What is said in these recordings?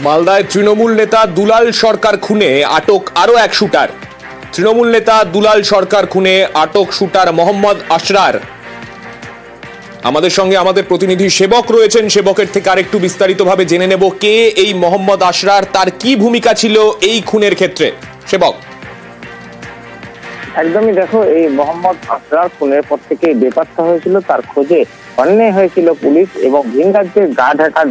মালদায় তৃণমূল নেতা দুলাল সরকার খুনে আটক আরো এক শুটার। তৃণমূল নেতা দুলাল সরকার খুনে আটক শুটার মোহাম্মদ আশরার। আমাদের সঙ্গে আমাদের প্রতিনিধি সেবক রয়েছেন, সেবকের থেকে আরেকটু বিস্তারিতভাবে জেনে নেব কে এই মোহাম্মদ আশরার, তার কি ভূমিকা ছিল এই খুনের ক্ষেত্রে। সেবক। একদমই, দেখো, এই মোহাম্মদ আশরার খুনের পর থেকে বেপাত্তা হয়েছিল, তার খোঁজে অন্যায় হয়েছিল পুলিশ এবং ভিন রাজ্যে গা ঢাকা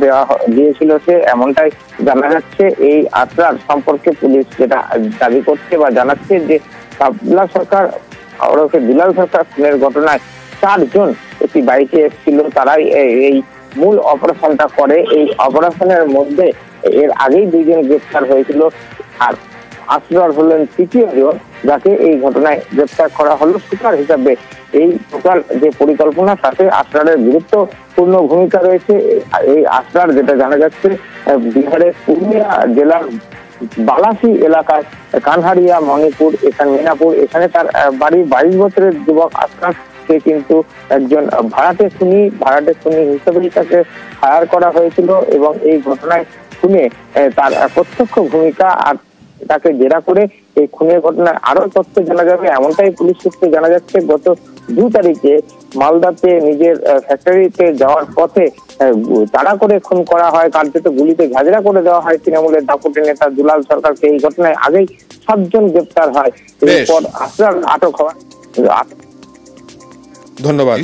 দিয়েছিল সে, এমনটাই জানা যাচ্ছে। এই আশরার সম্পর্কে পুলিশ যেটা দাবি করছে বা জানাচ্ছে যে দুলাল সরকার ওরফে দুলাল সরকার খুনের ঘটনায় 4 জন একটি বাইকে এসেছিল, তারাই এই মূল অপারেশনটা করে। এই অপারেশনের মধ্যে এর আগেই 2 জন গ্রেফতার হয়েছিল, আর আশরার হলেন তৃতীয় জন যাকে এই ঘটনায় গ্রেফতার করা হলো শুটার হিসাবে। এই টোটাল যে পরিকল্পনা তাতে আশরারের গুরুত্বপূর্ণ ভূমিকা রয়েছে। এই আশরার, যেটা জানা যাচ্ছে, বিহারের পুরুলিয়া জেলার বালাসি এলাকায় কানহারিয়া মণিপুর এখানে মিনাপুর এখানে তার বাড়ি। 22 বছরের যুবক আশরার, সে কিন্তু একজন ভাড়াটে খুনি হিসেবেই তাকে হায়ার করা হয়েছিল এবং এই ঘটনায় খুনে তার প্রত্যক্ষ ভূমিকা, আর তাকে জেরা করে এই খুনের ঘটনায় আরো তথ্য জানা যাবে এমনটাই পুলিশ সূত্রে জানা যাচ্ছে। গত 2 তারিখে মালদাতে নিজের ফ্যাক্টরিতে যাওয়ার পথে তাড়া করে খুন করা হয়, কার্যত গুলিতে ঝাঁঝরা করে দেওয়া হয় তৃণমূলের দাপুটে নেতা দুলাল সরকারকে। এই ঘটনায় আগেই 7 জন গ্রেপ্তার হয়, এরপর আশরার আটক হওয়া। ধন্যবাদ।